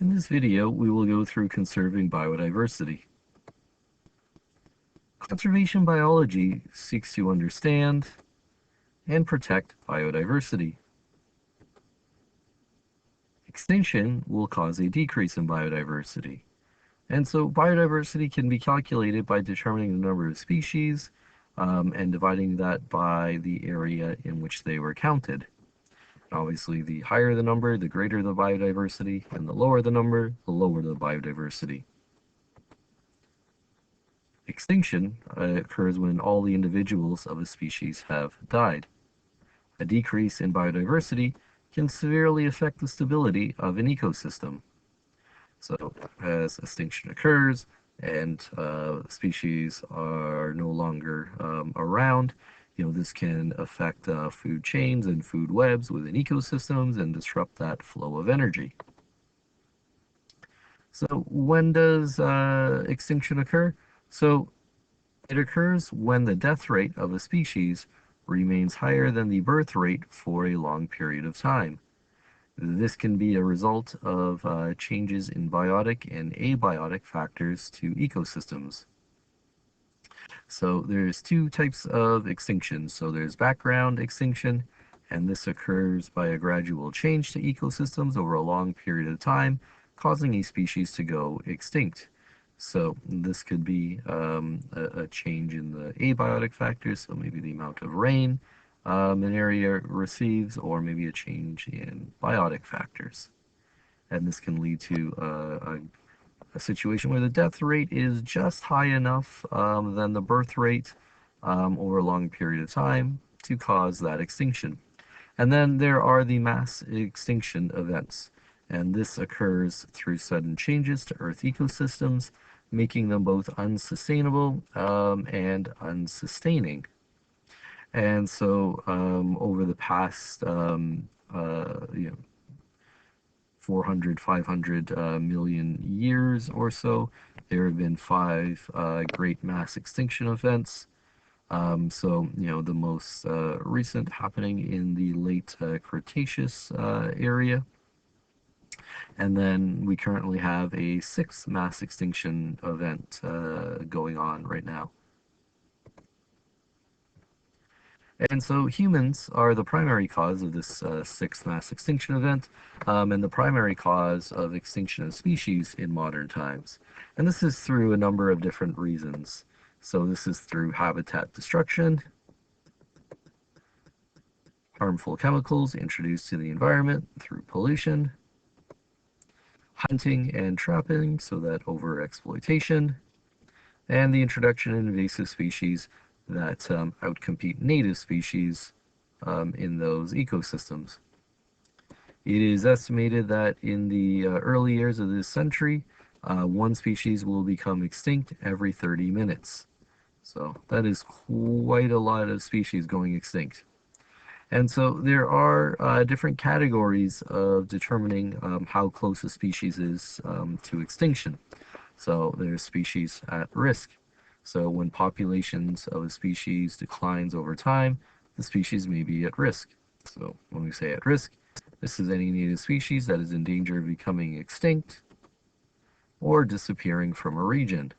In this video, we will go through conserving biodiversity. Conservation biology seeks to understand and protect biodiversity. Extinction will cause a decrease in biodiversity. And so biodiversity can be calculated by determining the number of species and dividing that by the area in which they were counted. Obviously, the higher the number, the greater the biodiversity, and the lower the number, the lower the biodiversity. Extinction occurs when all the individuals of a species have died. A decrease in biodiversity can severely affect the stability of an ecosystem. So, as extinction occurs and species are no longer around, this can affect food chains and food webs within ecosystems and disrupt that flow of energy. So when does extinction occur? So it occurs when the death rate of a species remains higher than the birth rate for a long period of time. This can be a result of changes in biotic and abiotic factors to ecosystems. So there's two types of extinction. So there's background extinction, and this occurs by a gradual change to ecosystems over a long period of time, causing a species to go extinct. So this could be a change in the abiotic factors, so maybe the amount of rain an area receives, or maybe a change in biotic factors. And this can lead to a situation where the death rate is just high enough than the birth rate over a long period of time to cause that extinction. And then there are the mass extinction events, and this occurs through sudden changes to Earth ecosystems, making them both unsustainable and unsustaining. And so over the past 400, 500 million years or so, there have been 5 great mass extinction events. The most recent happening in the late Cretaceous area. And then we currently have a 6th mass extinction event going on right now. And so humans are the primary cause of this 6th mass extinction event, and the primary cause of extinction of species in modern times. And this is through a number of different reasons. So this is through habitat destruction, harmful chemicals introduced to the environment through pollution, hunting and trapping, so that overexploitation, and the introduction of invasive species that outcompete native species in those ecosystems. It is estimated that in the early years of this century, one species will become extinct every 30 minutes. So that is quite a lot of species going extinct. And so there are different categories of determining how close a species is to extinction. So there's species at risk. So when populations of a species declines over time, the species may be at risk. So when we say at risk, this is any native species that is in danger of becoming extinct or disappearing from a region.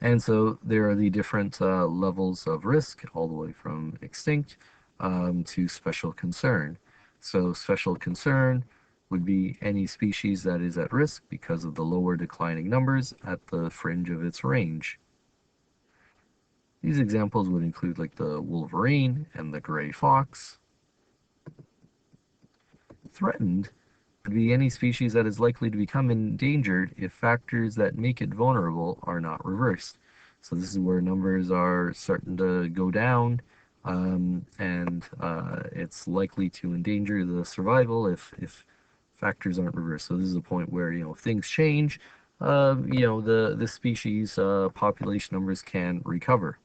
And so there are the different levels of risk, all the way from extinct to special concern. So special concern would be any species that is at risk because of the lower declining numbers at the fringe of its range. These examples would include like the wolverine and the gray fox. Threatened would be any species that is likely to become endangered if factors that make it vulnerable are not reversed. So this is where numbers are starting to go down, and it's likely to endanger the survival if factors aren't reversed. So this is a point where, if things change, the species population numbers can recover.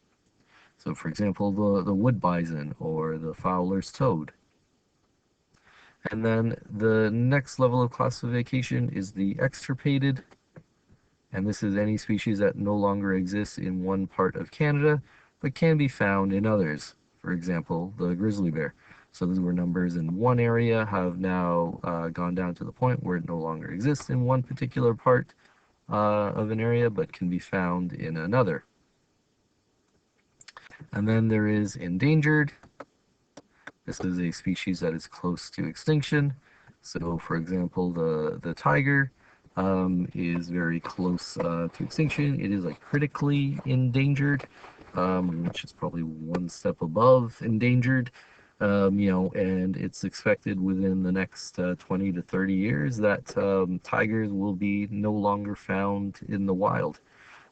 So for example, the wood bison or the fowler's toad. And then the next level of classification is the extirpated. And this is any species that no longer exists in one part of Canada, but can be found in others. For example, the grizzly bear. So those were numbers in one area have now gone down to the point where it no longer exists in one particular part of an area, but can be found in another. And then there is endangered. This is a species that is close to extinction. So, for example, the tiger is very close to extinction. It is like critically endangered, which is probably one step above endangered. And it's expected within the next 20 to 30 years that tigers will be no longer found in the wild.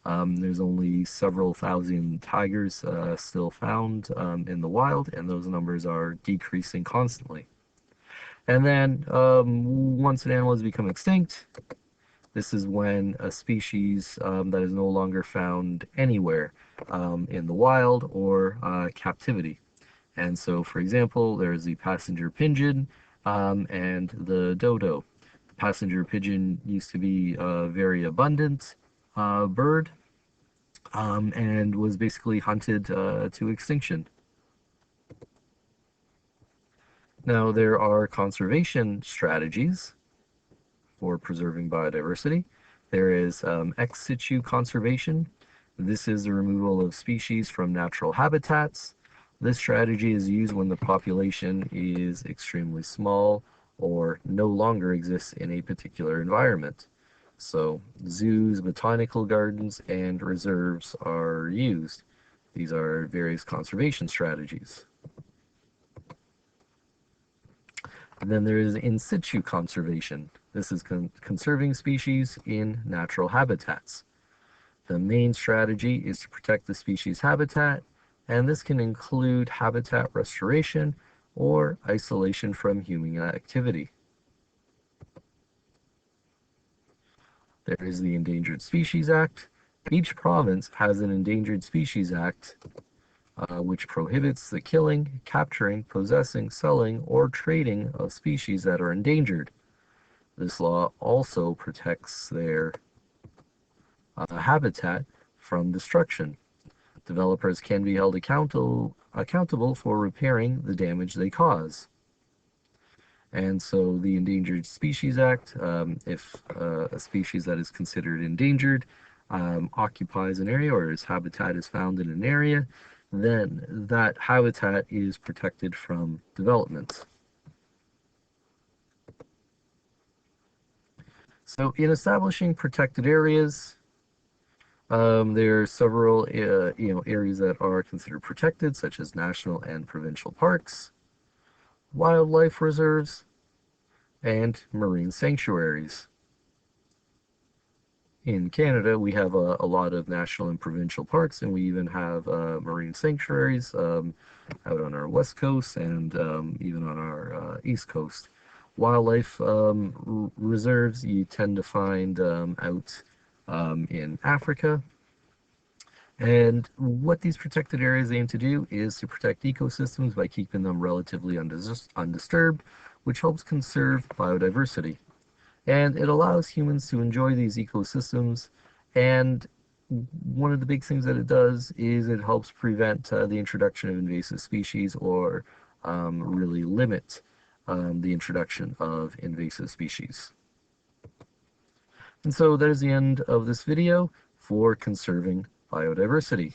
There's only several thousand tigers still found in the wild, and those numbers are decreasing constantly. And then once an animal has become extinct, this is when a species that is no longer found anywhere in the wild or captivity. And so, for example, there's the passenger pigeon and the dodo. The passenger pigeon used to be a very abundant bird and was basically hunted to extinction. Now, there are conservation strategies for preserving biodiversity. There is ex situ conservation. This is the removal of species from natural habitats. This strategy is used when the population is extremely small or no longer exists in a particular environment. So zoos, botanical gardens, and reserves are used. These are various conservation strategies. And then there is in situ conservation. This is conserving species in natural habitats. The main strategy is to protect the species habitat, and this can include habitat restoration or isolation from human activity. There is the Endangered Species Act. Each province has an Endangered Species Act which prohibits the killing, capturing, possessing, selling, or trading of species that are endangered. This law also protects their habitat from destruction. Developers can be held accountable for repairing the damage they cause. And so the Endangered Species Act, if a species that is considered endangered occupies an area or its habitat is found in an area, then that habitat is protected from development. So in establishing protected areas, there are several areas that are considered protected, such as national and provincial parks, wildlife reserves, and marine sanctuaries. In Canada, we have a lot of national and provincial parks, and we even have marine sanctuaries out on our west coast and even on our east coast. Wildlife reserves you tend to find out in Africa. And what these protected areas aim to do is to protect ecosystems by keeping them relatively undisturbed, which helps conserve biodiversity. And it allows humans to enjoy these ecosystems. And one of the big things that it does is it helps prevent the introduction of invasive species or really limit the introduction of invasive species. And so that is the end of this video for conserving biodiversity.